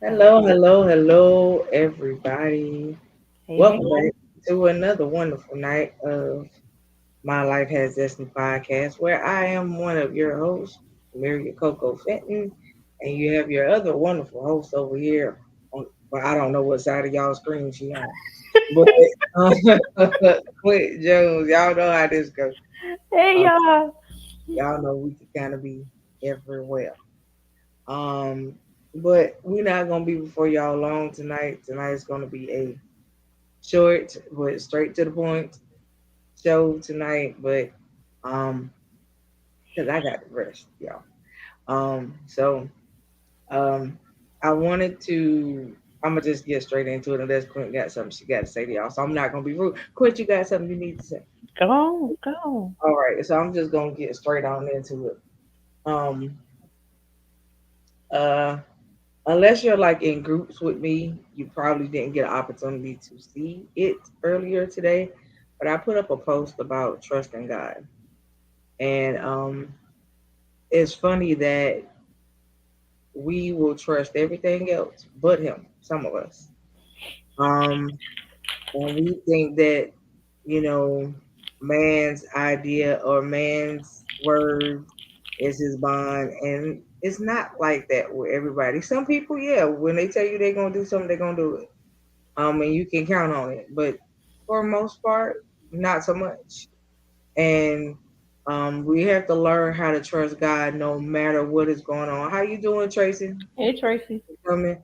Hello, hello, hello, everybody. Hey, hey. Welcome back to another wonderful night of My Life Has Destiny podcast, where I am one of your hosts, Maria Coco Fenton, and you have your other wonderful host over here. Well, I don't know what side of y'all screen she on, but Quint Jones. Y'all know how this goes. Hey, Um, y'all. y'all know we can kind of be everywhere. Um, but we're not gonna be before y'all long tonight. Tonight's gonna be a short but straight to the point show tonight. But um, because I got to rest, y'all. So um, I wanted to. I'm gonna just get straight into it unless Quint got something she got to say to y'all. So I'm not gonna be rude. Quint, you got something you need to say? Go on, go on. All right. So I'm just gonna get straight on into it. Um, uh, Unless you're like in groups with me, you probably didn't get an opportunity to see it earlier today. But I put up a post about trusting God. And it's funny that we will trust everything else but Him, some of us. Um, and we think that, you know, man's idea or man's word is his bond. And it's not like that with everybody. Some people, yeah, when they tell you they're going to do something, they're going to do it. And you can count on it. But for the most part, not so much. And we have to learn how to trust God no matter what is going on. How you doing, Tracy? Hey, Tracy. Coming.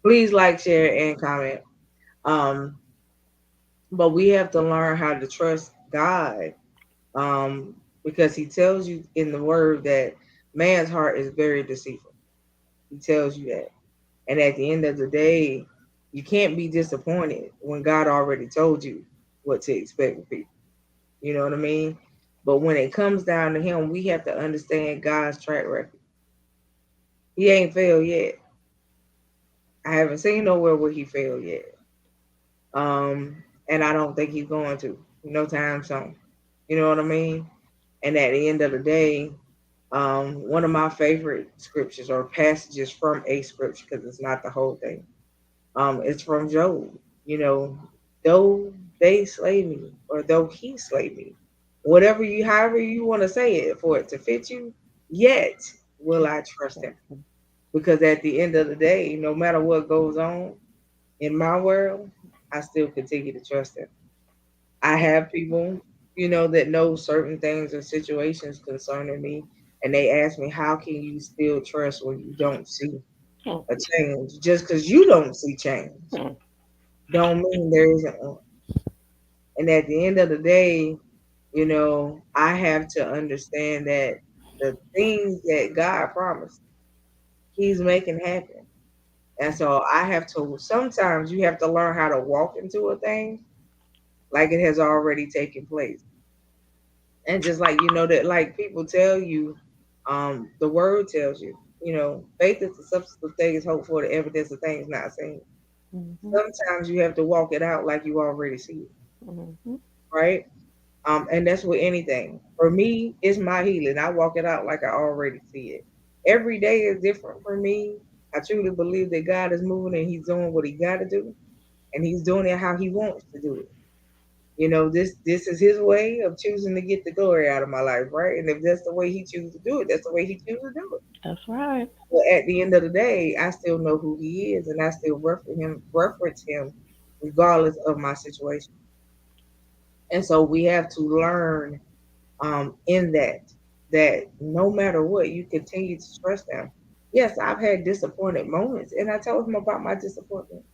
Please like, share, and comment. Um, but we have to learn how to trust God, because He tells you in the Word that man's heart is very deceitful. He tells you that, and at the end of the day, you can't be disappointed when God already told you what to expect with people. You know what I mean? But when it comes down to Him, we have to understand God's track record. He ain't failed yet. I haven't seen nowhere where He failed yet. And I don't think He's going to. No time soon. You know what I mean? And at the end of the day, one of my favorite scriptures or passages from a scripture, because it's not the whole thing. It's from Job. You know, though they slay me, or though he slay me, whatever you, however you want to say it for it to fit you, yet will I trust him. Because at the end of the day, no matter what goes on in my world, I still continue to trust him. I have people, that know certain things or situations concerning me, and they ask me, how can you still trust when you don't see Hmm, a change? Just because you don't see change hmm. don't mean there isn't one. And at the end of the day, I have to understand that the things that God promised, He's making happen. And so I have to, sometimes you have to learn how to walk into a thing like it has already taken place. And just like, that like people tell you, the word tells you, faith is the substance of things hoped for, the evidence of things not seen. Mhm, Sometimes you have to walk it out like you already see it, mhm. right? And that's with anything. For me, it's my healing. I walk it out like I already see it. Every day is different for me. I truly believe that God is moving and He's doing what He got to do, and He's doing it how He wants to do it. This is His way of choosing to get the glory out of my life, right? And if that's the way He chooses to do it, that's the way He chooses to do it. That's right. But at the end of the day, I still know who He is, and I still reference Him regardless of my situation. And so we have to learn, in that no matter what, you continue to trust Him. Yes, I've had disappointed moments, and I told Him about my disappointment,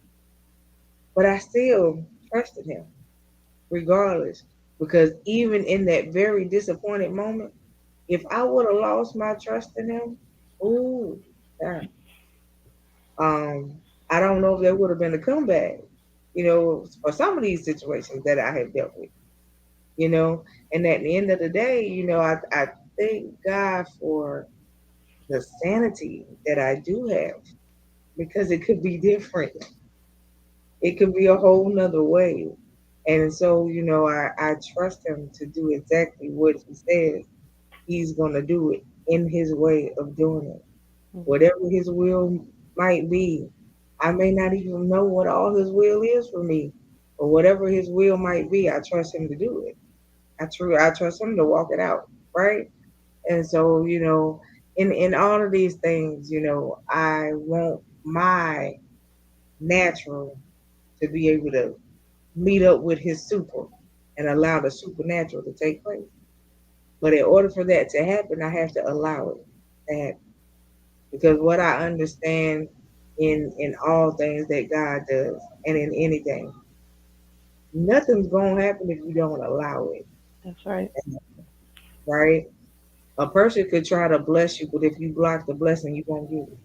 but I still trusted Him regardless, because even in that very disappointed moment, if I would have lost my trust in Him, ooh, yeah, um, I don't know if there would have been a comeback, for some of these situations that I have dealt with, you know. And at the end of the day, I thank God for the sanity that I do have, because it could be different. It could be a whole nother way. And so, I trust Him to do exactly what He says He's going to do it in His way of doing it. Mhm. Whatever His will might be, I may not even know what all his will is for me, but whatever his will might be, I trust him to do it. I trust him to walk it out, right? And so, in all of these things, I want my natural to be able to meet up with his super and allow the supernatural to take place. But in order for that to happen, I have to allow it to happen. Because what I understand in all things that God does and in anything, nothing's gonna happen if you don't allow it, That's right. right? A person could try to bless you, but if you block the blessing, you won't get it.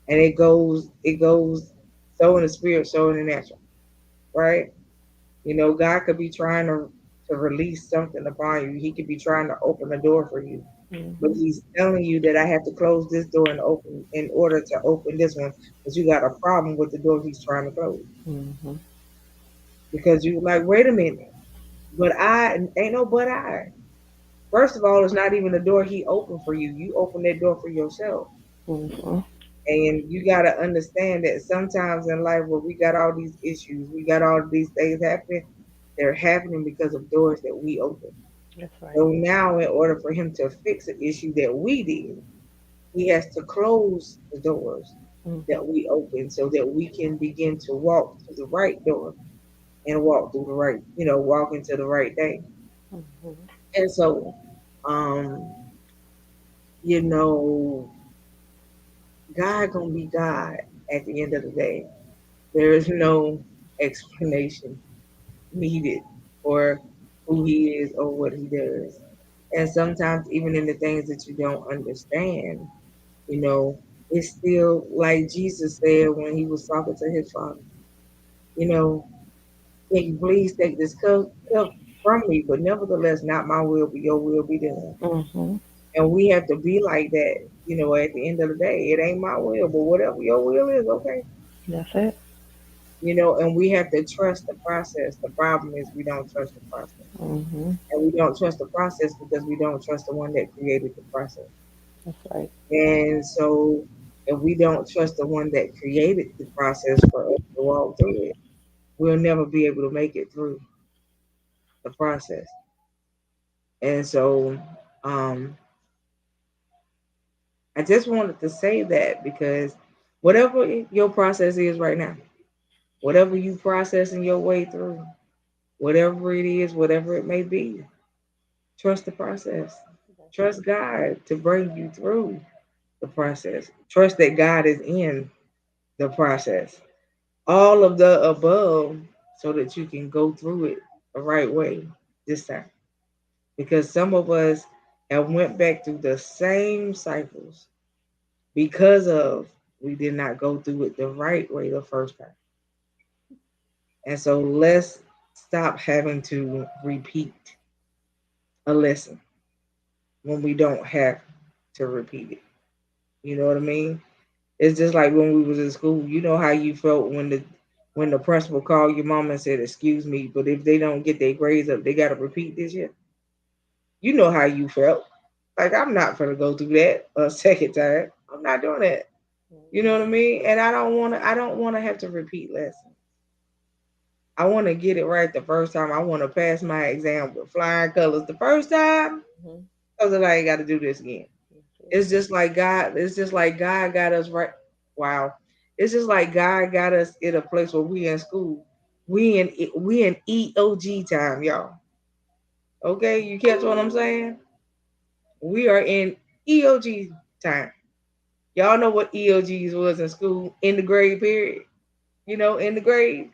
And it goes so in the spirit, so in the natural, right? God could be trying to release something upon you. He could be trying to open the door for you. But Mm-hmm. he's telling you that I have to close this door and open in order to open this one because you got a problem with the door he's trying to close. Mm-hmm. Because you like, wait a minute, but I ain't no but I. First of all, it's not even the door he opened for you. You open that door for yourself. Mm-hmm. And you gotta understand that sometimes in life where we got all these issues, we got all these things happening, they're happening because of doors that we open. That's right. So now in order for him to fix an issue that we did, he has to close the doors Mm-hmm. that we open so that we can begin to walk through the right door and walk through the right, walk into the right day. Mm-hmm. And so, um, you know, God gonna be God at the end of the day. There is no explanation needed for who he is or what he does. And sometimes even in the things that you don't understand, you know, it's still like Jesus said when he was talking to his father, you know, can you please take this cup from me, but nevertheless, not my will, but your will be done. Mm-hmm. And we have to be like that, at the end of the day. It ain't my will, but whatever your will is, okay. That's it. And we have to trust the process. The problem is we don't trust the process. Mm-hmm. And we don't trust the process because we don't trust the one that created the process. That's right. And so if we don't trust the one that created the process for us to walk through it, we'll never be able to make it through the process. And so um, I just wanted to say that because whatever your process is right now, whatever you processing your way through, whatever it is, whatever it may be, trust the process. That's right. Trust God to bring you through the process. Trust that God is in the process. All of the above so that you can go through it the right way this time. Because some of us have went back through the same cycles because of we did not go through it the right way the first time. And so let's stop having to repeat a lesson when we don't have to repeat it. You know what I mean? It's just like when we was in school. You know how you felt when the principal called your mom and said, "Excuse me, but if they don't get their grades up, they got to repeat this year." You know how you felt. Like I'm not gonna go through that a second time. I'm not doing that. You know Mm-hmm. what I mean? And I don't want to. I don't want to have to repeat lessons. I want to get it right the first time. I want to pass my exam with flying colors the first time. Mm-hmm. Cause I ain't got to do this again. That's it. It's just like God. It's just like God got us right. Wow. It's just like God got us in a place where we in school. We in EOG time, y'all. Okay, you catch what I'm saying? We are in EOG time. Y'all know what EOGs was in school in the grade period. In the grade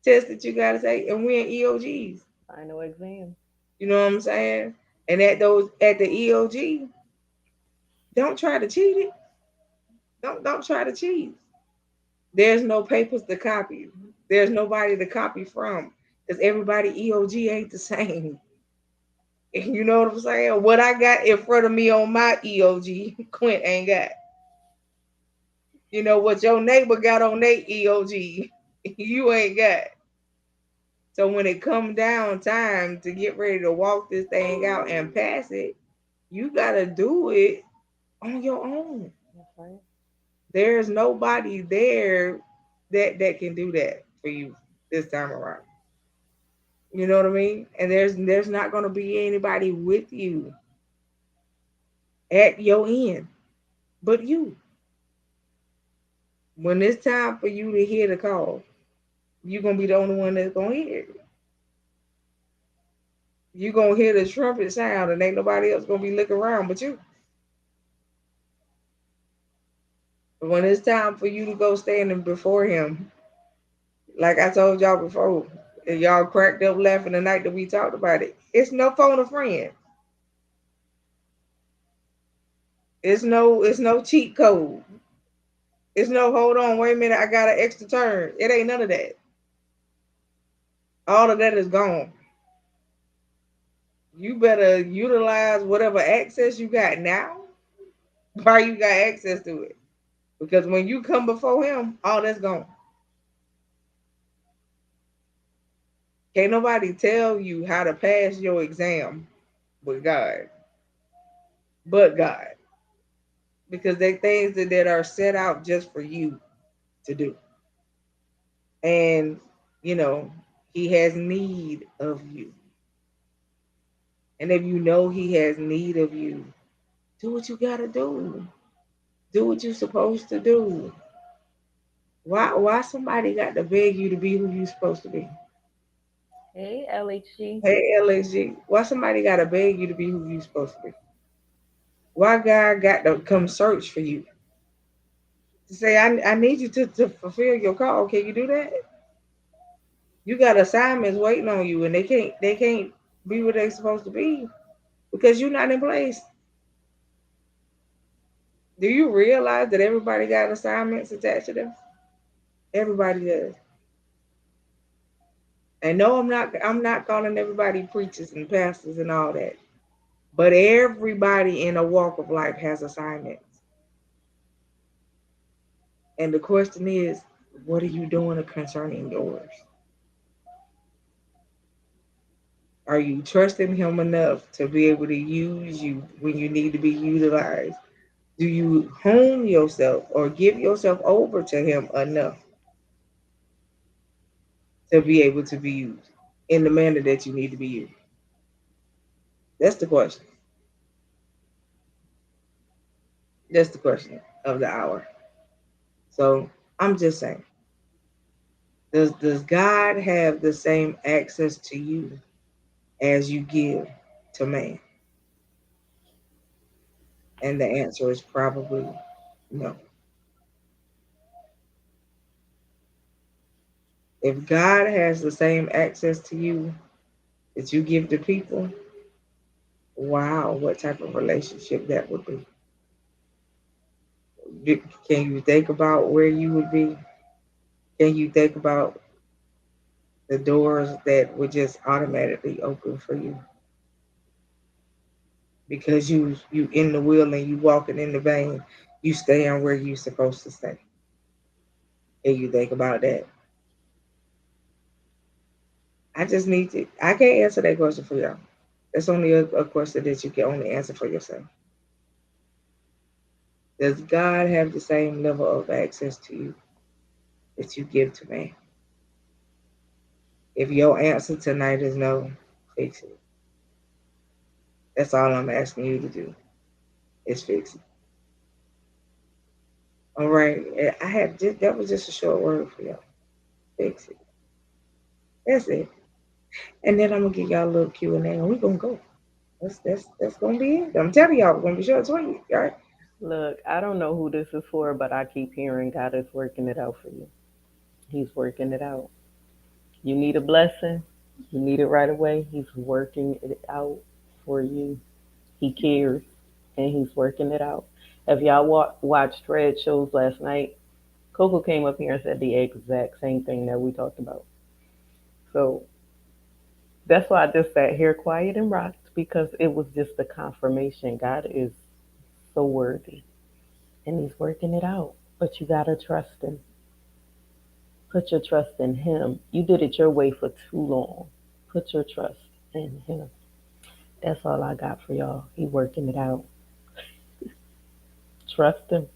test that you gotta take, and we're in EOGs. Final exam. You know what I'm saying? And at the EOG, don't try to cheat it. Don't try to cheat. There's no papers to copy. There's nobody to copy from because everybody EOG ain't the same. You know what I'm saying? What I got in front of me on my EOG, Quint ain't got. What your neighbor got on their EOG, you ain't got. So when it come down time to get ready to walk this thing out and pass it, you gotta do it on your own. That's right. There's nobody there that can do that for you this time around. You know what I mean? And there's not going to be anybody with you at your end but you. When it's time for you to hear the call, you're gonna be the only one that's gonna hear it. You're gonna hear the trumpet sound, and ain't nobody else gonna be looking around but you. But when it's time for you to go standing before him, like I told y'all before, and y'all cracked up laughing the night that we talked about it. It's no phone a friend. It's no cheat code. It's no hold on, wait a minute, I got an extra turn. It ain't none of that. All of that is gone. You better utilize whatever access you got now while you got access to it. Because when you come before him, all that's gone. Can't nobody tell you how to pass your exam with God, but God. Because they things that are set out just for you to do. And, you know, he has need of you. And if you know he has need of you, do what you gotta do. Do what you're supposed to do. Why somebody got to beg you to be who you supposed to be? Hey, LHG. Hey LSG, why somebody got to beg you to be who you supposed to be? Why God got to come search for you to say, I need you to fulfill your call? Can you do that? You got assignments waiting on you, and they can't be where they supposed to be because you're not in place. Do you realize that everybody got assignments attached to them? Everybody does. And no, I'm not calling everybody preachers and pastors and all that. But everybody in a walk of life has assignments. And the question is, what are you doing concerning yours? Are you trusting him enough to be able to use you when you need to be utilized? Do you hone yourself or give yourself over to him enough to be able to be used in the manner that you need to be used? That's the question. That's the question of the hour. So I'm just saying, does God have the same access to you as you give to man? And the answer is probably no. If God has the same access to you that you give to people, wow, what type of relationship that would be. Can you think about where you would be? Can you think about the doors that would just automatically open for you because you in the wheel and you walking in the vein, you stay on where you supposed to stay. Can you think about that? I just need to. I can't answer that question for y'all. That's only a question that you can only answer for yourself. Does God have the same level of access to you that you give to man? If your answer tonight is no, fix it. That's all I'm asking you to do is fix it. All right. I had just, that was just a short word for y'all. Fix it. That's it. And then I'm gonna give y'all a little Q&A and we're gonna go. That's gonna be it. I'm telling y'all, we're gonna be short and sweet. All right. Look, I don't know who this is for, but I keep hearing God is working it out for you. He's working it out. You need a blessing. You need it right away. He's working it out for you. He cares, and he's working it out. If y'all watched Red shows last night, Coco came up here and said the exact same thing that we talked about. So that's why I just sat here quiet and rocked because it was just the confirmation. God is so worthy, and he's working it out. But you gotta trust him. Put your trust in him. You did it your way for too long. Put your trust in him. That's all I got for y'all. He working it out. Trust him.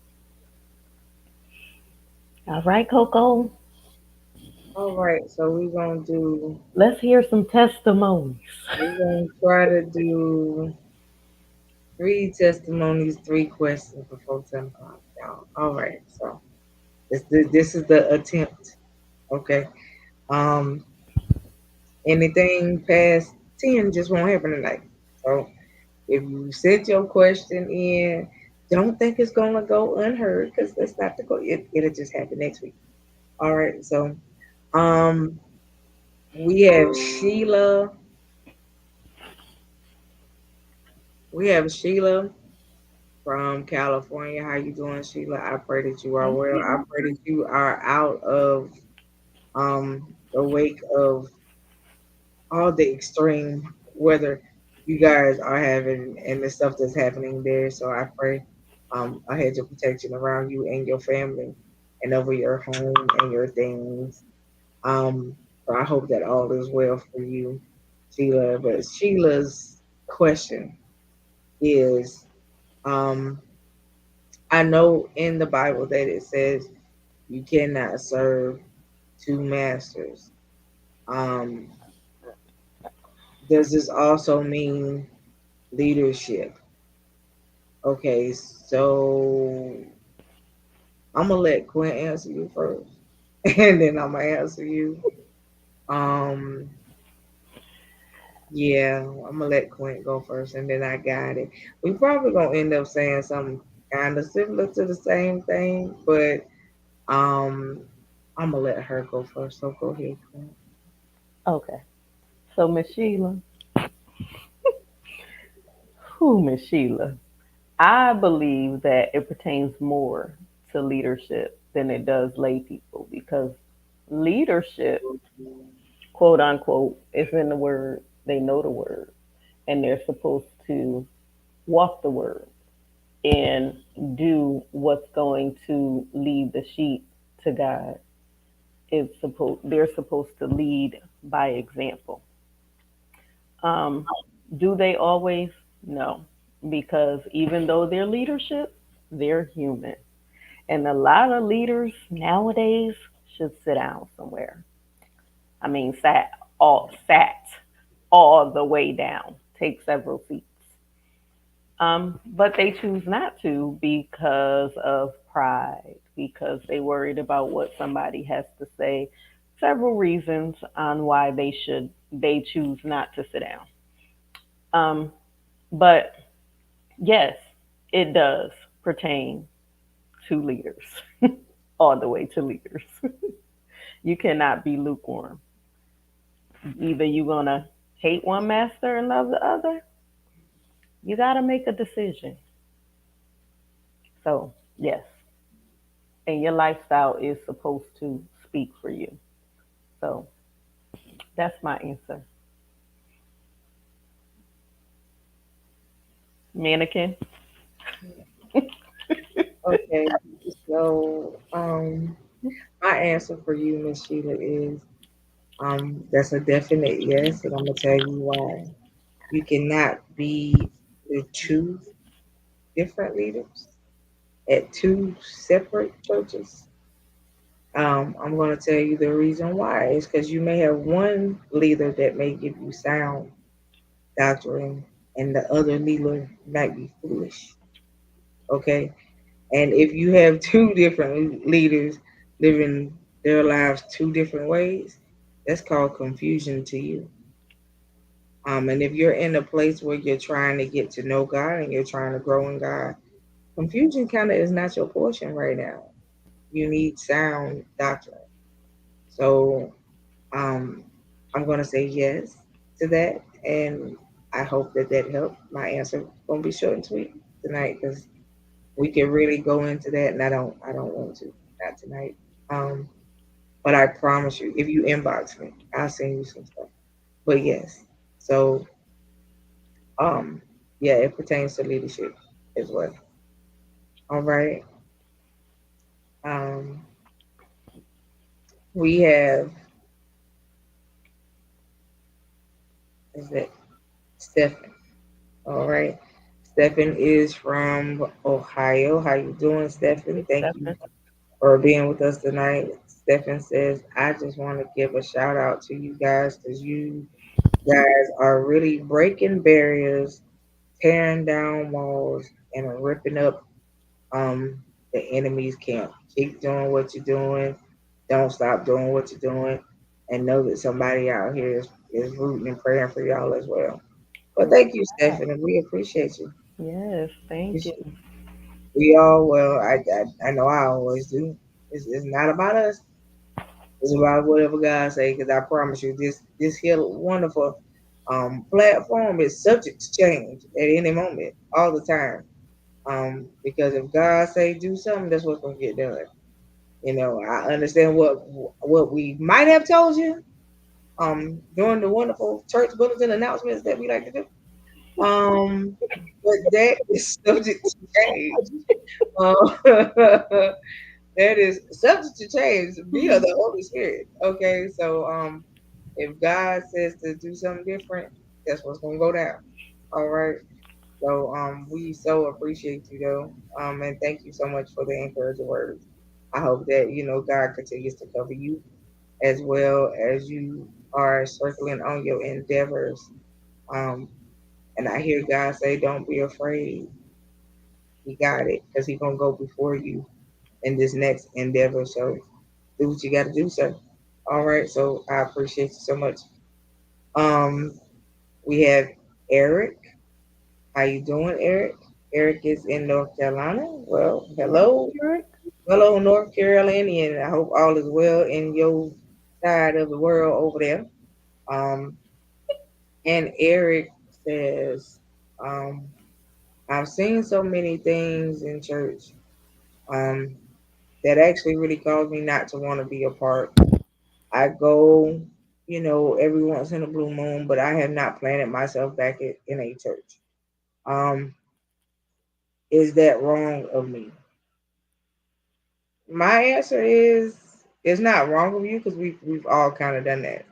All right, Coco. All right, so Let's hear some testimonies. we're gonna try to do three testimonies, three questions before 10 o'clock, y'all. All right, so this is the attempt. Okay. Um, anything past 10 just won't happen tonight. So if you sent your question in, don't think it's gonna go unheard because that's not the goal. It'll just happen next week. All right. So um, we have Sheila. We have Sheila from California. How you doing, Sheila? I pray that you are Thank well. I you. pray that you are out of the wake of all the extreme weather you guys are having and the stuff that's happening there. So I pray a hedge of protection around you and your family and over your home and your things. Um, so I hope that all is well for you, Sheila. But Sheila's question is um, I know in the Bible that it says you cannot serve two masters. Um, does this also mean leadership? Okay, so I'm gonna let Quinn answer you first, and then I'm gonna answer you. Um, yeah, I'm gonna let Quinn go first, and then I got it. We probably gonna end up saying something kind of similar to the same thing, but um, I'm gonna let her go first. So go ahead, Quinn. Okay. So, Miss Sheila, who Miss Sheila? I believe that it pertains more to leadership than it does lay people because leadership, quote unquote, is in the word. They know the word and they're supposed to walk the word and do what's going to lead the sheep to God. They're supposed to lead by example. Um, do they always? No, because even though they're leadership, they're human. And a lot of leaders nowadays should sit down somewhere. I mean, sat all the way down, take several seats. But they choose not to because of pride, because they worried about what somebody has to say. Several reasons on why they choose not to sit down. Um, but yes, it does pertain to leaders, all the way to leaders. You cannot be lukewarm. Either you're gonna hate one master and love the other. You gotta make a decision. So yes, and your lifestyle is supposed to speak for you. So that's my answer. Mannequin. Okay, so my answer for you, Miss Sheila, is that's a definite yes, and I'm gonna tell you why. You cannot be the two different leaders at two separate churches. I'm going to tell you the reason why. Is because you may have one leader that may give you sound doctrine, and the other leader might be foolish. Okay, and if you have two different leaders living their lives two different ways, that's called confusion to you. And if you're in a place where you're trying to get to know God and you're trying to grow in God, confusion kind of is not your portion right now. You need sound doctrine. So um, I'm going to say yes to that. And I hope that that helped. My answer going to be short and sweet tonight because we can really go into that. And I don't want to, not tonight. Um, but I promise you, if you inbox me, I'll send you some stuff. But yes, so um, yeah, it pertains to leadership as well. All right. Um, we have is it Stephen? All right. Stephen is from Ohio. How you doing, Stephen? Hey, Thank you. Stephen. for being with us tonight. Stephen says, I just want to give a shout out to you guys because you guys are really breaking barriers, tearing down walls, and ripping up the enemy's camp. Keep doing what you're doing. Don't stop doing what you're doing. And know that somebody out here is rooting and praying for y'all as well. But thank you, Right. Stephen, and we appreciate you. Yes, thank you. We all, well, I know I always do. It's not about us. It's about whatever God say. Because I promise you, this here wonderful platform is subject to change at any moment, all the time. Because if God say do something, that's what's gonna get done. I understand what we might have told you during the wonderful church bulletin announcements that we like to do. Um, but that is subject to change. Uh, that is subject to change via the Holy Spirit. Okay, so if God says to do something different, that's what's gonna go down. All right. So we so appreciate you though. And thank you so much for the encouraging words. I hope that God continues to cover you as well as you are circling on your endeavors. Um, and I hear God say, "Don't be afraid. He got it, because He's gonna go before you in this next endeavor. So do what you got to do, sir." All right. So I appreciate you so much. Um, we have Eric. How you doing, Eric? Eric is in North Carolina. Well, hello, hello, North Carolinian. I hope all is well in your side of the world over there. Um, and Eric says, um, I've seen so many things in church um, that actually really caused me not to want to be a part. I go, every once in a blue moon, but I have not planted myself back in a church. Um, is that wrong of me? My answer is it's not wrong of you because we've all kind of done that.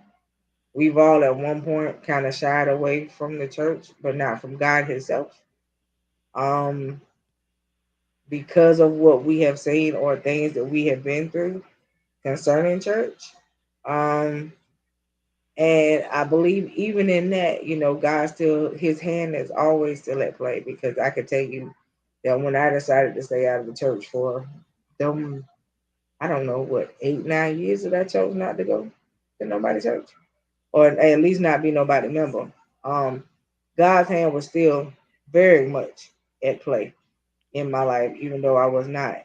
We've all at one point kind of shied away from the church, but not from God Himself. Um, because of what we have seen or things that we have been through concerning church. Um, and I believe even in that, God still His hand is always still at play because I could tell you that when I decided to stay out of the church for them, I don't know what 8, 9 years that I chose not to go to nobody's church or at least not be nobody member. Um, God's hand was still very much at play in my life, even though I was not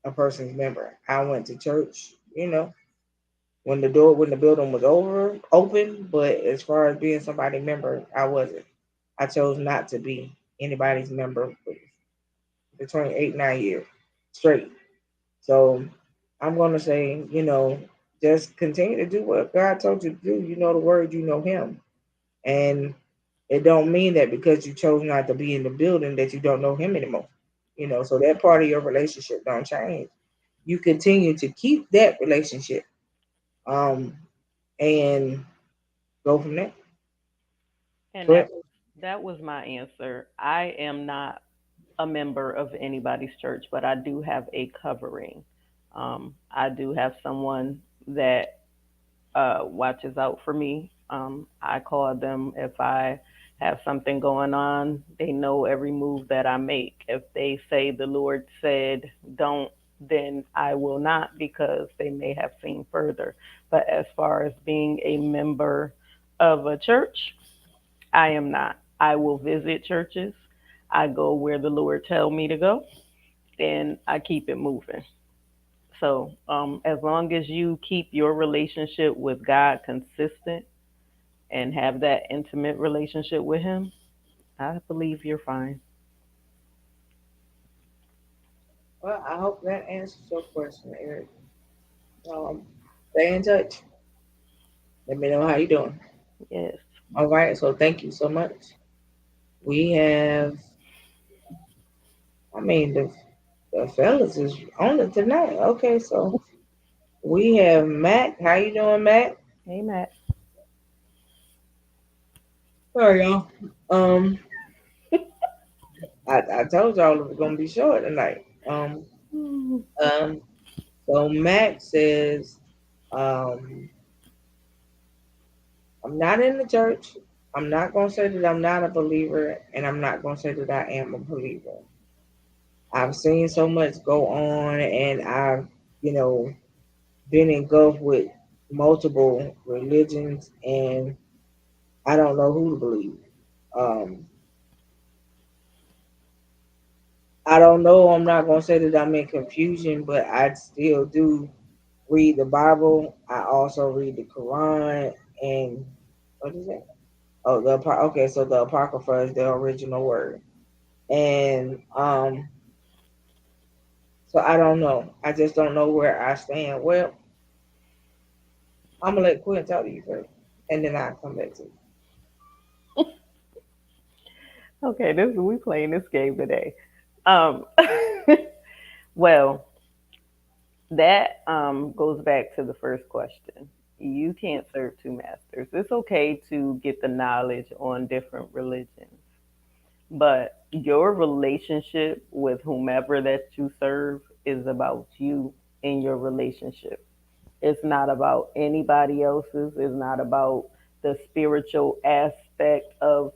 a person's member. I went to church, when the building was open, but as far as being somebody's member, I wasn't. I chose not to be anybody's member between 8, 9 years straight. So I'm gonna say, just continue to do what God told you to do. You know the word, you know Him, and it don't mean that because you chose not to be in the building that you don't know Him anymore. So that part of your relationship don't change. You continue to keep that relationship, um, and go from there. And Correct. that was my answer. I am not a member of anybody's church, but I do have a covering. I do have someone that watches out for me. I call them if I have something going on. They know every move that I make. If they say the Lord said don't, then I will not because they may have seen further. But as far as being a member of a church, I am not. I will visit churches. I go where the Lord tell me to go, and I keep it moving. So, as long as you keep your relationship with God consistent and have that intimate relationship with Him, I believe you're fine. Well, I hope that answers your question, Eric. Um, Stay in touch. Let me know how you doing. Yes. All right. So thank you so much. We have, I mean, the fellas is on it tonight. Okay. So we have Matt. How you doing, Matt? Hey, Matt. Sorry, y'all. Um, I told y'all it was gonna be short tonight. Um, So Max says, um, I'm not in the church. I'm not going to say that I'm not a believer, and I'm not going to say that I am a believer. I've seen so much go on, and I've, you know, been engulfed with multiple religions, and I don't know who to believe. Um, I don't know. I'm not going to say that I'm in confusion, but I still do read the Bible. I also read the Quran, and what is that? Oh, okay. So the Apocrypha is the original word, and so I don't know. I just don't know where I stand. Well, I'm gonna let Quinn talk to you first, and then I'll come back to you. Okay, this we playing this game today. Um, well, that goes back to the first question. You can't serve two masters. It's okay to get the knowledge on different religions, but your relationship with whomever that you serve is about you and your relationship. It's not about anybody else's. It's not about the spiritual aspect of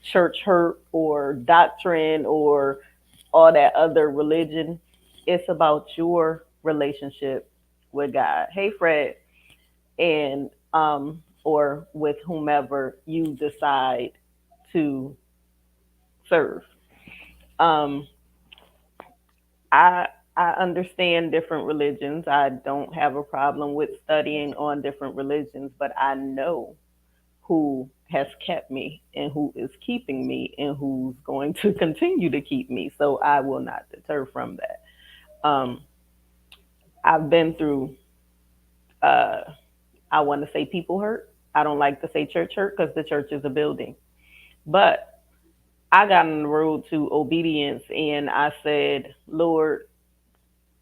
church hurt or doctrine or all that other religion. It's about your relationship with God. Hey, Fred, and or with whomever you decide to serve. Um, I I understand different religions. I don't have a problem with studying on different religions, but I know who has kept me and who is keeping me and who's going to continue to keep me. So I will not deter from that. Um, I've been through, uh, I want to say people hurt. I don't like to say church hurt because the church is a building. But I got on the road to obedience and I said, Lord,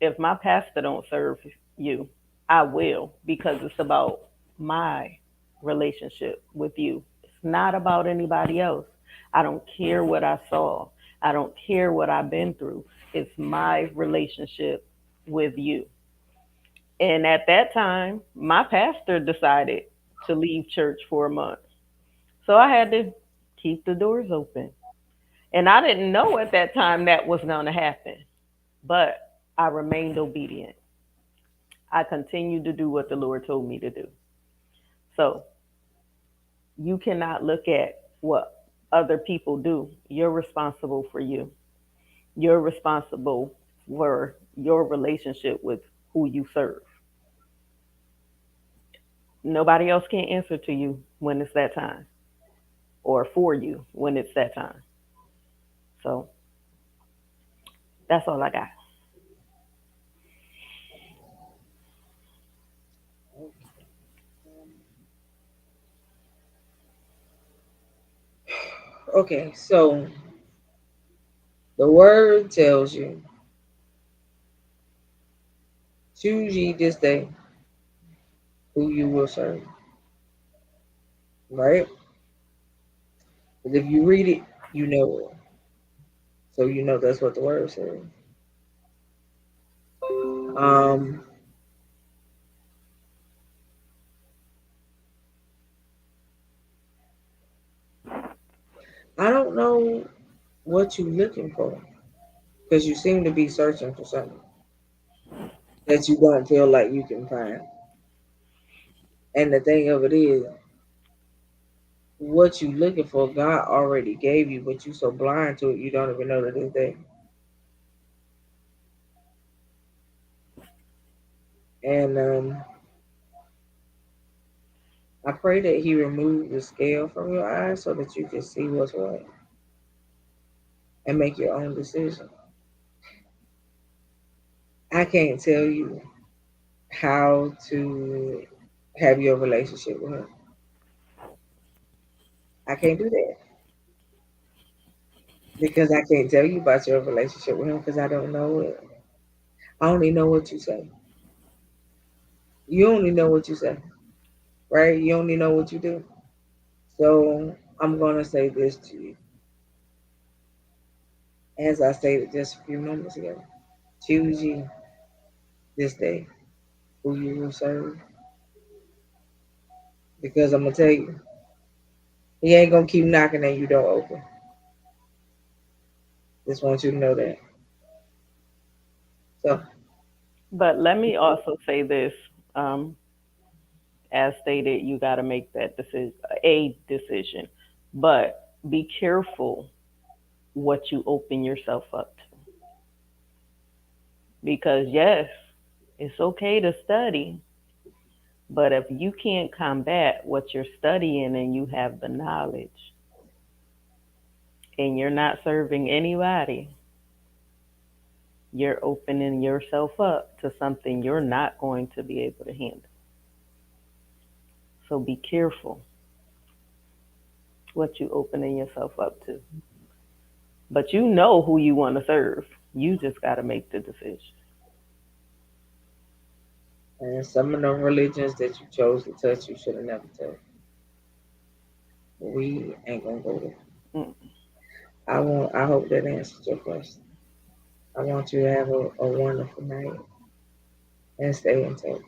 if my pastor don't serve you, I will because it's about my relationship with you. It's not about anybody else. I don't care what I saw. I don't care what I've been through. It's my relationship with you. And at that time, my pastor decided to leave church for a month. So I had to keep the doors open. And I didn't know at that time that was going to happen, but I remained obedient. I continued to do what the Lord told me to do. So you cannot look at what other people do. You're responsible for you. You're responsible for your relationship with who you serve. Nobody else can answer to you when it's that time or for you when it's that time. So that's all I got. Okay, so the word tells you, choose ye this day who you will serve, right? But if you read it, you know it. So you know that's what the word says. Um, I don't know what you're looking for because you seem to be searching for something that you don't feel like you can find. And the thing of it is, what you looking for, God already gave you, but you so blind to it, you don't even know that it's there. And I pray that He remove the scale from your eyes so that you can see what's what and make your own decision. I can't tell you how to have your relationship with Him. I can't do that because I can't tell you about your relationship with Him because I don't know it. I only know what you say. You only know what you say, right? You only know what you do. So I'm going to say this to you, as I stated just a few moments ago. Choose you. this day who you will serve. Because I'm gonna tell you, he ain't gonna keep knocking and you don't open. Just want you to know that. So But let me also say this. Um, as stated, you got to make that decision, a decision. But be careful what you open yourself up to. Because, yes, it's okay to study, but if you can't combat what you're studying and you have the knowledge and you're not serving anybody, you're opening yourself up to something you're not going to be able to handle. So be careful what you opening yourself up to. But you know who you want to serve. You just got to make the decision. and some of them religions that you chose to touch, you should have never touched. We ain't gonna go there. Mm. I hope that answers your question. I want you to have a wonderful night and stay in touch.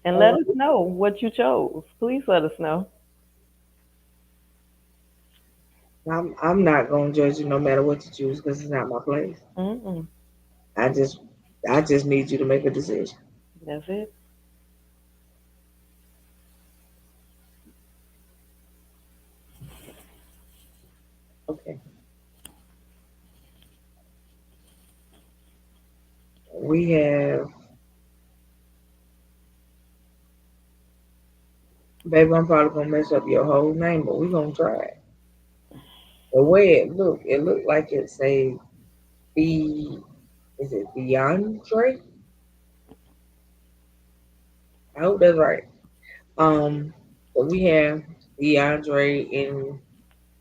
And All let us right. know what you chose. Please let us know. I'm not gonna judge you no matter what you choose because it's not my place. Mm-mm. I just I just need you to make a decision. That's it. Okay. We have baby, I'm probably gonna mess up your whole name, but we're gonna try it. The way it looked like it's a B is it DeAndre? I hope that's right. So we have DeAndre in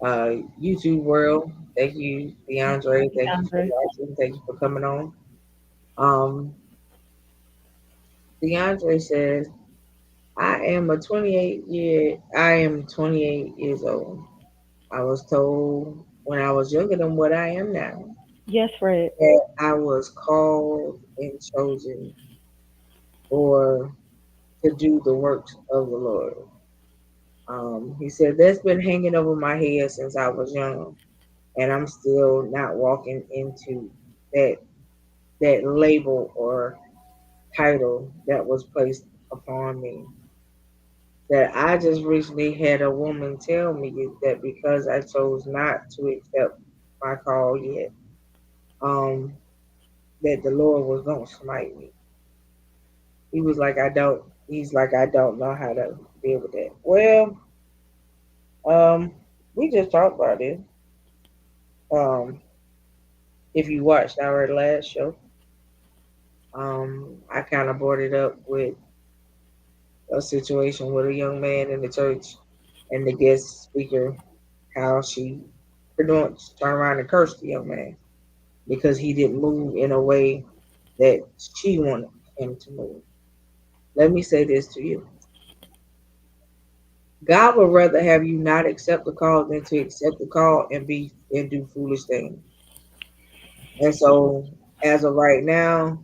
YouTube world. Thank you, DeAndre. Thank you for Andre. watching. Thank you for coming on. Um, DeAndre says, I am 28 years old. I was told when I was younger than what I am now Yes, Fred. that I was called and chosen or to do the works of the Lord. He said that's been hanging over my head since I was young, and I'm still not walking into that label or title that was placed upon me. That I just recently had a woman tell me that because I chose not to accept my call yet, um, that the Lord was gonna smite me. He's like I don't know how to deal with that. Well, um, we just talked about it. Um, if you watched our last show, I kind of brought it up with a situation with a young man in the church and the guest speaker, how she pretty much turned around and cursed the young man because he didn't move in a way that she wanted him to move. Let me say this to you. God would rather have you not accept the call than to accept the call and do foolish things. And so as of right now,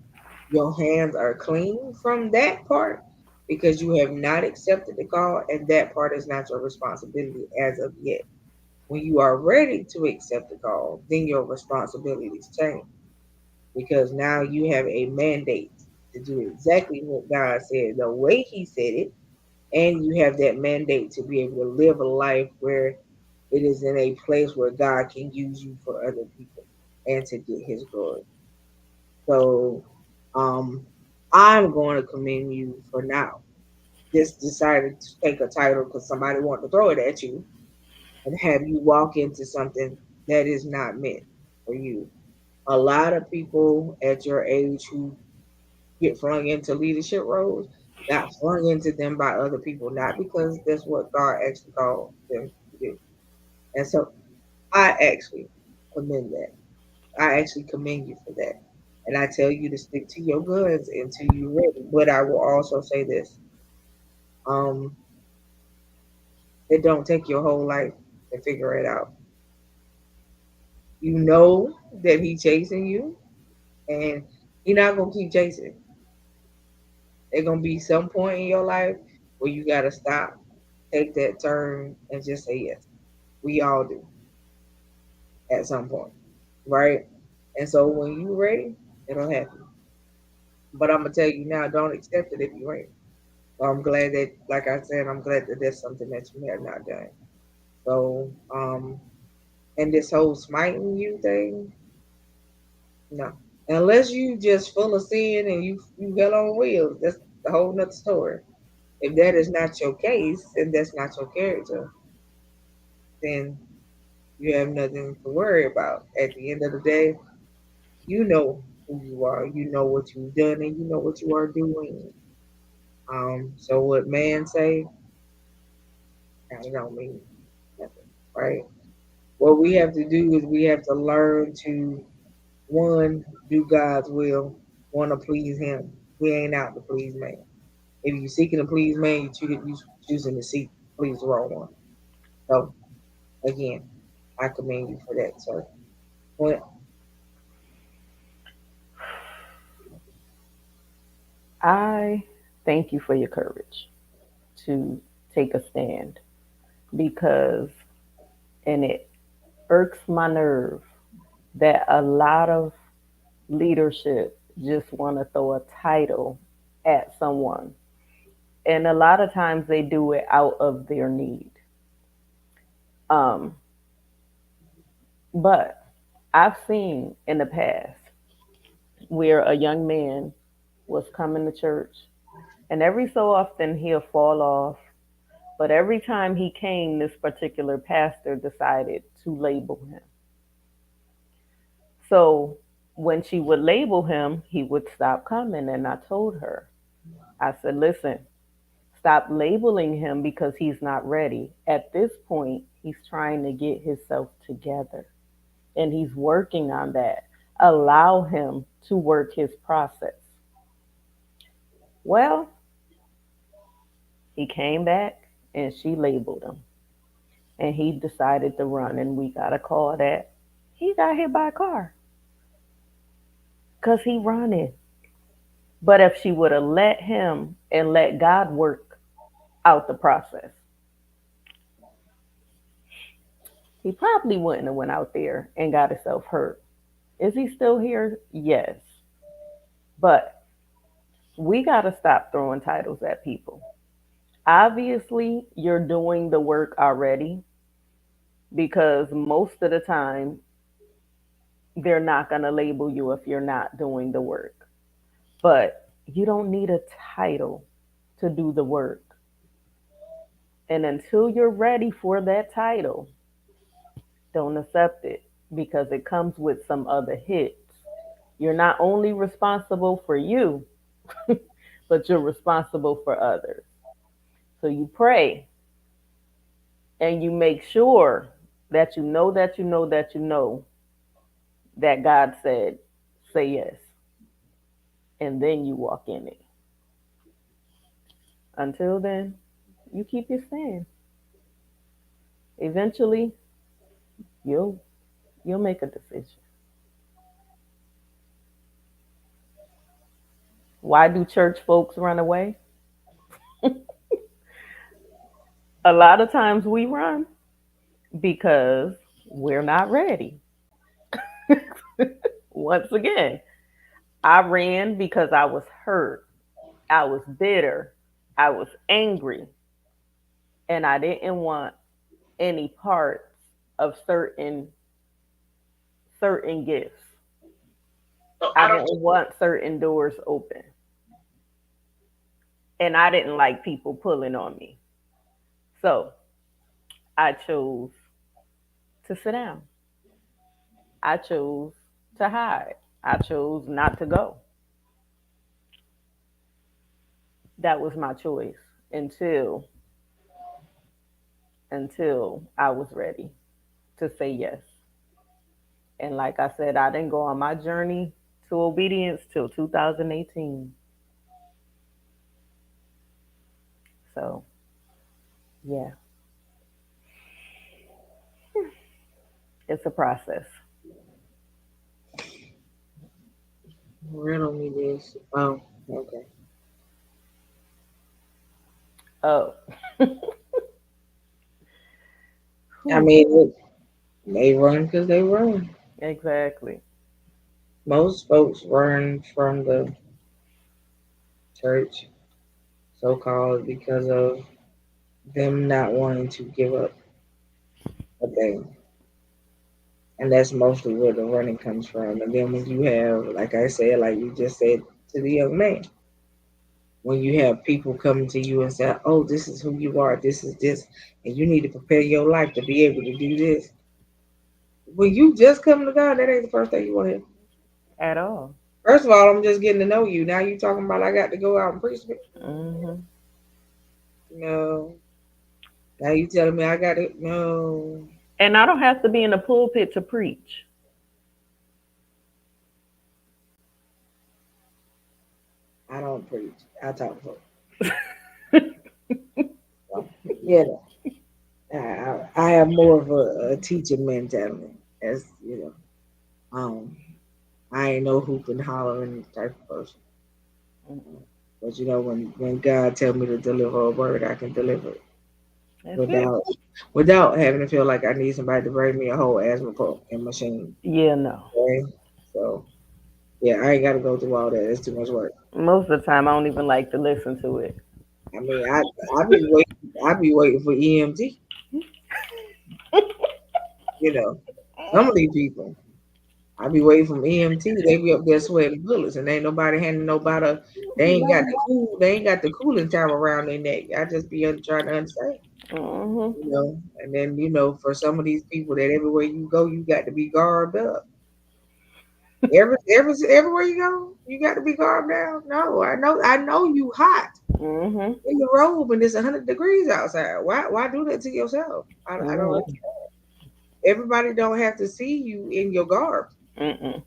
your hands are clean from that part because you have not accepted the call and that part is not your responsibility as of yet. When you are ready to accept the call, then your responsibilities change because now you have a mandate to do exactly what God said, the way He said it, and you have that mandate to be able to live a life where it is in a place where God can use you for other people and to get His glory. So, um, I'm going to commend you for now. Just decided to take a title because somebody wanted to throw it at you and have you walk into something that is not meant for you. A lot of people at your age who get flung into leadership roles got flung into them by other people, not because that's what God actually called them to do. And so I actually commend that. I actually commend you for that. And I tell you to stick to your guns until you're ready. But I will also say this. Um, it don't take your whole life to figure it out. You know that he chasing you and You're not gonna keep chasing. There's gonna be some point in your life where you gotta stop, take that turn, and just say yes. We all do at some point, right? And so when you're ready, it'll happen. But I'm gonna tell you now, don't accept it if you ain't. So I'm glad that, like I said, I'm glad that that's something that you have not done. So, and this whole smiting you thing, no. Unless you just full of sin and you hell on wheels, that's a whole nother story. If that is not your case and that's not your character, then you have nothing to worry about. At the end of the day, you know who you are, you know what you've done, and you know what you are doing. So what man say, I don't mean nothing, right? What we have to do is we have to learn to one do God's will, want to please Him. We ain't out to please man. If you're seeking to please man, you choosing to seek please the wrong one. So again, I commend you for that, sir. Well, I thank you for your courage to take a stand because, and it irks my nerve that a lot of leadership just want to throw a title at someone. And a lot of times they do it out of their need. Um, but I've seen in the past where a young man was coming to church, and every so often he'll fall off. But every time he came, this particular pastor decided to label him. So when she would label him, he would stop coming. And I told her, I said, listen, stop labeling him because he's not ready. At this point, he's trying to get himself together and he's working on that. Allow him to work his process. Well, he came back and she labeled him and he decided to run. And we got a call that he got hit by a car because he running. But if she would have let him and let God work out the process, he probably wouldn't have went out there and got himself hurt. Is he still here? Yes. But we got to stop throwing titles at people. Obviously, you're doing the work already because most of the time they're not going to label you if you're not doing the work. But you don't need a title to do the work. And until you're ready for that title, don't accept it because it comes with some other hits. You're not only responsible for you, but you're responsible for others. So you pray and you make sure that you know that you know that you know that God said, say yes. And then you walk in it. Until then, you keep your stand. Eventually, you'll you'll make a decision. Why do church folks run away? A lot of times we run because we're not ready. Once again, I ran because I was hurt. I was bitter. I was angry. And I didn't want any parts of certain gifts. I didn't want certain doors open. And I didn't like people pulling on me. So I chose to sit down. I chose to hide. I chose not to go. That was my choice until I was ready to say yes. And like I said, I didn't go on my journey to obedience till 2018. So, yeah, it's a process. riddle tell me this. Oh, okay. Oh, I whew, mean, look, they run because they run. exactly. Most folks run from the church, so called, because of them not wanting to give up a thing. And that's mostly where the running comes from. And then when you have, like I said, like you just said to the young man, when you have people coming to you and say, "Oh, this is who you are, this is this, and you need to prepare your life to be able to do this." When you just come to God, that ain't the first thing you want to hear. At all. First of all, I'm just getting to know you. Now you talking about I got to go out and preach. Hmm. No. Now you telling me I got to no. And I don't have to be in the pulpit to preach. I don't preach. I talk to folks. So, you know, I have more of a teaching mentality, as you know. I ain't no hooping, hollering type of person. But you know, when God tell me to deliver a word, I can deliver it That's it. without without having to feel like I need somebody to bring me a whole asthma pump and machine. Yeah, no. Okay, so yeah, I ain't got to go through all that. It's too much work. Most of the time, I don't even like to listen to it. I mean, I be waiting for EMT. You know, some of these people, I be waiting for EMT. They be up there sweating bullets, and ain't nobody handing nobody. They ain't got the cool. They ain't got the cooling tower around their neck. I just be trying to understand. Hmm. You know, and then for some of these people that everywhere you go, you got to be garbed up. Everywhere you go, you got to be garbed down. No, I know you hot Hmm. in the robe and it's 100 degrees outside. Why do that to yourself? I don't. Hmm. Everybody don't have to see you in your garb. Mm-mm.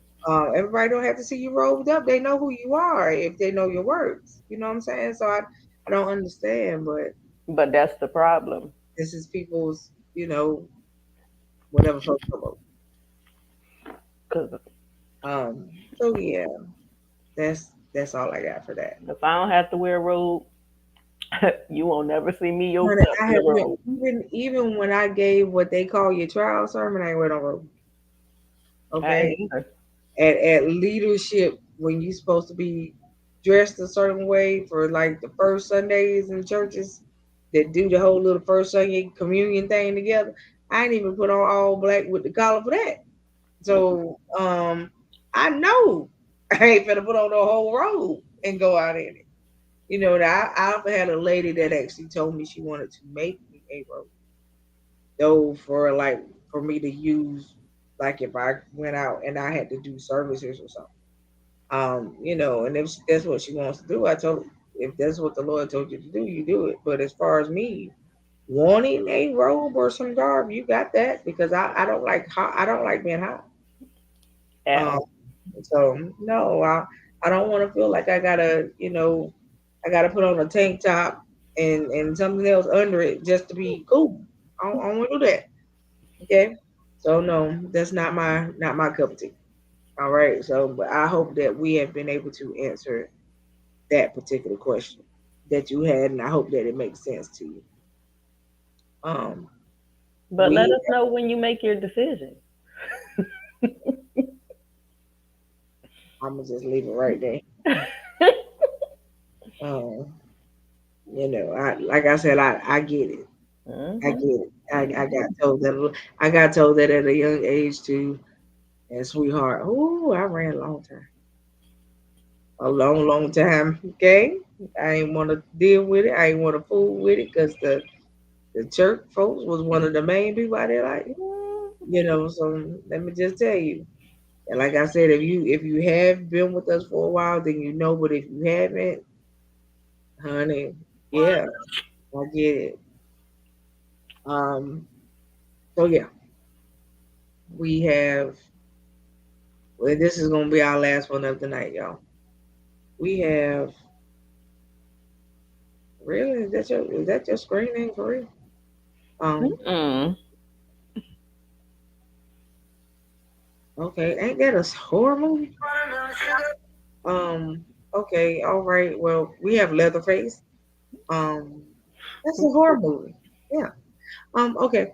Everybody don't have to see you robed up. They know who you are if they know your words. You know what I'm saying? So I don't understand, but But that's the problem. this is people's, whatever folks come up. Because So yeah, that's all I got for that. if I don't have to wear a robe, you won't never see me yoked Honey, up I in a have been robe. even when I gave what they call your trial sermon, I ain't wearing no robe. I ain't Okay, either. at leadership when you supposed to be dressed a certain way for like the first Sundays in churches that do the whole little first Sunday communion thing together. I ain't even put on all black with the collar for that. So I know I ain't gonna put on the whole robe and go out in it. Now I've had a lady that actually told me she wanted to make me a robe, though for me to use like if I went out and I had to do services or something. And if that's what she wants to do, I told her, if that's what the Lord told you to do, you do it. But as far as me wanting a robe or some garb, you got that because I don't like hot. I don't like being hot. At Um, all. so no, I don't want to feel like I gotta put on a tank top and something else under it just to be cool. I don't want to do that. Okay, so no, that's not my cup of tea. All right, so but I hope that we have been able to answer that particular question that you had, and I hope that it makes sense to you. Um, But let we us know when you make your decision. I'm gonna just leave it right there. Um, I like I said, I get it. I Hmm. get it. I got told that at a young age too. And sweetheart, oh, I ran a long, long time. Okay, I ain't want to deal with it. I ain't want to fool with it because the church folks was one of the main people out there. Like, so let me just tell you. And like I said, if you have been with us for a while, then you know. But if you haven't, honey, yeah, I get it. Um, so yeah, we have. Well, this is gonna be our last one of the night, y'all. We have. Really, is that your screen name for real? Um, Mm-mm. okay, ain't that a horror movie? Okay, all right. Well, we have Leatherface. Um, that's a horror movie. Yeah. Okay.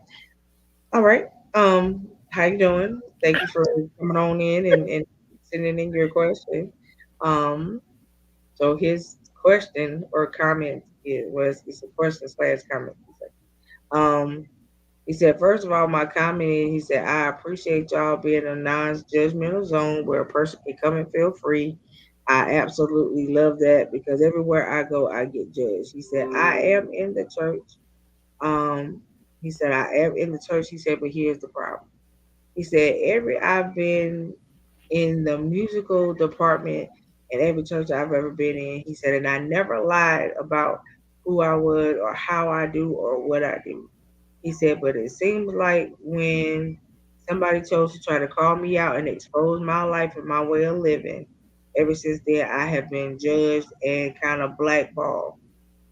All right. How you doing? Thank you for coming on in and sending in your question. Um, so his question or comment it's a question slash comment. He said. He said, first of all, my comment is, he said, I appreciate y'all being a non-judgmental zone where a person can come and feel free. I absolutely love that because everywhere I go, I get judged. He said, I am in the church. Um, he said, I am in the church. He said, but here's the problem. He said, I've been in the musical department in every church I've ever been in. He said, and I never lied about who I was or how I do or what I do. He said, but it seems like when somebody chose to try to call me out and expose my life and my way of living, ever since then I have been judged and kind of blackballed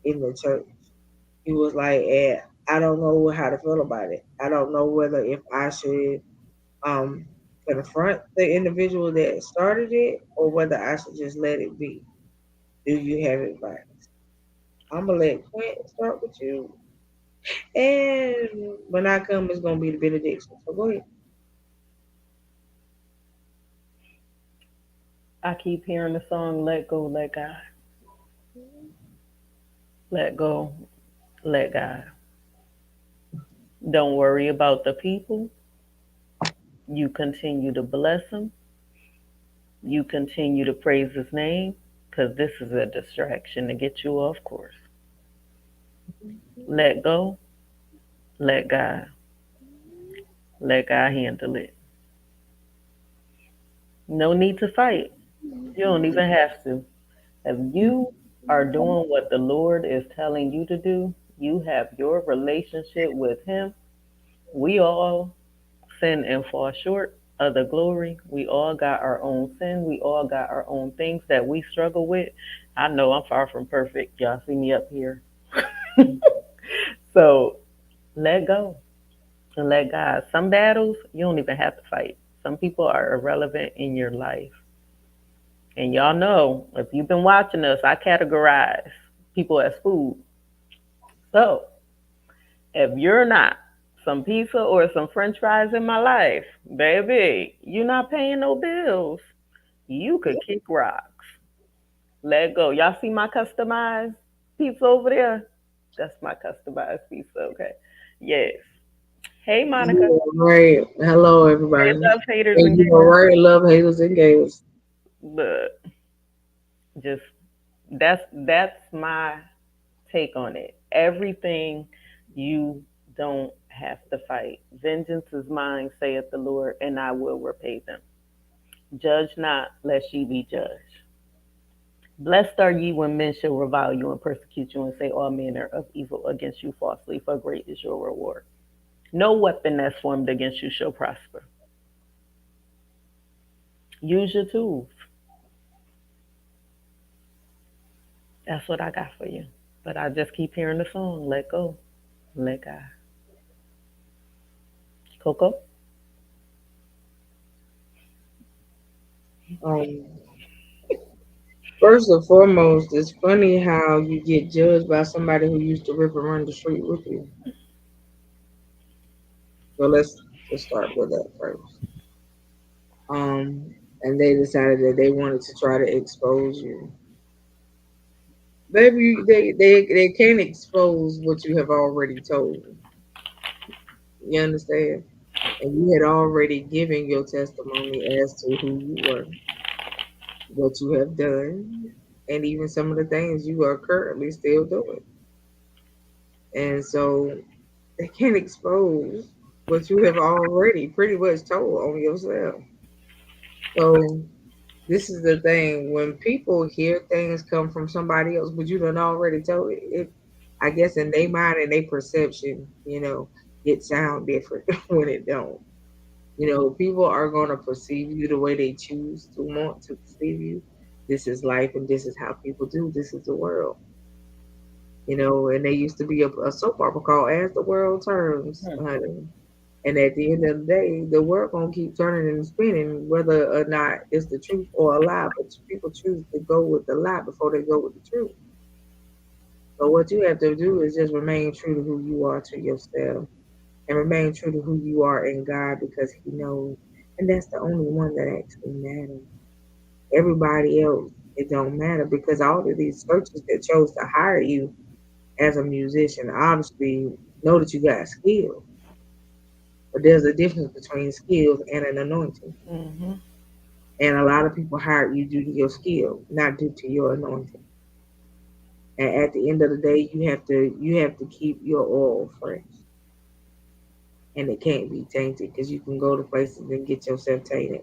in the church. He was like, I don't know how to feel about it. I don't know whether if I should um confront the individual that started it or whether I should just let it be. Do you have advice? I'm gonna let Quint start with you, and when I come, it's gonna be the benediction. So go ahead. I keep hearing the song "Let Go, Let God." Let go, let God. Don't worry about the people. You continue to bless them. You continue to praise his name because this is a distraction to get you off course. Let go, let God. Let God handle it. No need to fight. You don't even have to. If you are doing what the Lord is telling you to do, you have your relationship with him. We all sin and fall short of the glory. We all got our own sin. We all got our own things that we struggle with. I know I'm far from perfect. Y'all see me up here. So let go and let God. Some battles you don't even have to fight. Some people are irrelevant in your life. And y'all know, if you've been watching us, I categorize people as food. So if you're not some pizza or some french fries in my life, baby, you're not paying no bills. You could kick rocks. Let go. Y'all see my customized pizza over there? That's my customized pizza, okay? Yes. Hey, Monica. You are right. Hello, Hey, everybody. love haters And and you are gators. right. Love haters and gators. But just that's my take on it. Everything you don't have to fight. Vengeance is mine, saith the Lord, and I will repay them. Judge not, lest ye be judged. Blessed are ye when men shall revile you and persecute you and say all manner of evil against you falsely, for great is your reward. No weapon that's formed against you shall prosper. Use your tools. That's what I got for you. But I just keep hearing the song, let go, let God. Coco? Um, First and foremost, it's funny how you get judged by somebody who used to rip and run the street with you. So let's just start with that first. And they decided that they wanted to try to expose you. Baby, they can't expose what you have already told. You understand? And you had already given your testimony as to who you were, what you have done, and even some of the things you are currently still doing. And so they can't expose what you have already pretty much told on yourself. So this is the thing: when people hear things come from somebody else, but you done already told it, I guess in their mind and their perception, it sound different when it don't. People are gonna perceive you the way they choose to want to perceive you. This is life, and this is how people do. This is the world. And there used to be a soap opera called "As the World Turns," Hmm. honey. And at the end of the day, the world gonna keep turning and spinning, whether or not it's the truth or a lie. But people choose to go with the lie before they go with the truth. So what you have to do is just remain true to who you are to yourself, and remain true to who you are in God because He knows, and that's the only one that actually matters. Everybody else, it don't matter because all of these churches that chose to hire you as a musician obviously know that you got skills, but there's a difference between skills and an anointing. Mm-hmm. And a lot of people hire you due to your skill, not due to your anointing. And at the end of the day, you have to keep your oil fresh, and it can't be tainted because you can go to places and get yourself tainted,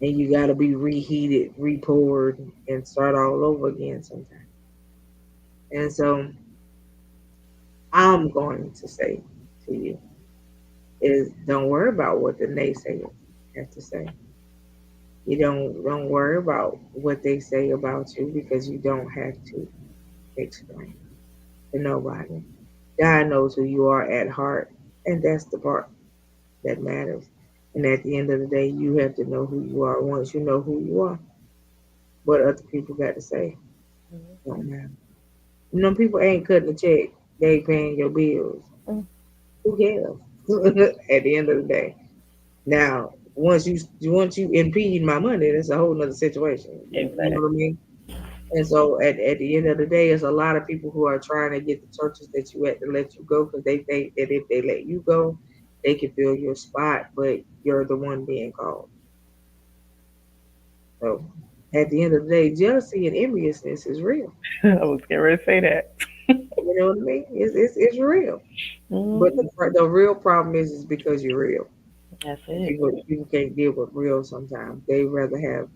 and you got to be reheated, repoured, and start all over again sometimes. And so I'm going to say to you is don't worry about what the naysayers have to say. You don't worry about what they say about you because you don't have to explain to nobody. God knows who you are at heart, and that's the part that matters. And at the end of the day, you have to know who you are. Once you know who you are, what other people got to say don't matter. You know, people ain't cutting the check; they paying your bills. Mm. Who cares? At the end of the day. Now, once you impede my money, that's a whole nother situation. You know Exactly. what I mean? And so at the end of the day, it's a lot of people who are trying to get the churches that you at to let you go because they think that if they let you go, they can fill your spot, but you're the one being called. So at the end of the day, jealousy and enviousness is real. I was getting ready to say that. You know what I mean? It's real. But Mm-hmm. the real problem is because you're real. That's And it. people can't deal with real sometimes. They rather have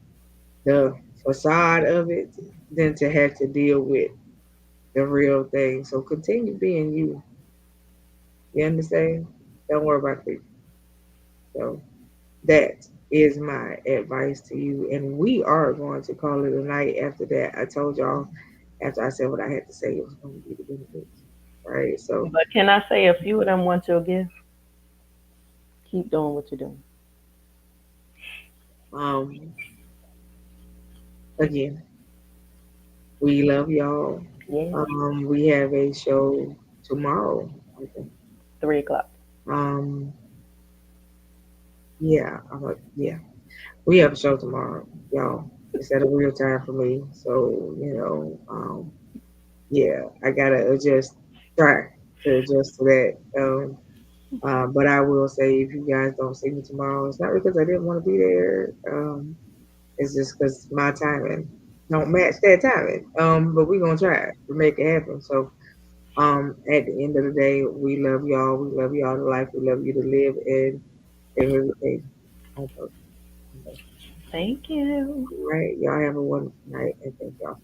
the facade of it than to have to deal with the real thing. So continue being you. You understand? Don't worry about people. So that is my advice to you. And we are going to call it a night after that. I told y'all after I said what I had to say, it was going to be the benefits. Right. So, But can I say a few of them want your gift? Keep doing what you're doing. um, again, we love y'all. Yeah. We have a show tomorrow, I think. 3 o'clock. Um, yeah, yeah. We have a show tomorrow, y'all. It's at a real time for me. So, yeah, I gotta try to adjust to that. But I will say if you guys don't see me tomorrow, it's not because I didn't want to be there. It's just because my timing don't match that timing. But we're gonna try to make it happen. So, at the end of the day, we love y'all. We love y'all to life. We love you to live and live every day on purpose. Thank you. All right, y'all have a wonderful night and thank y'all.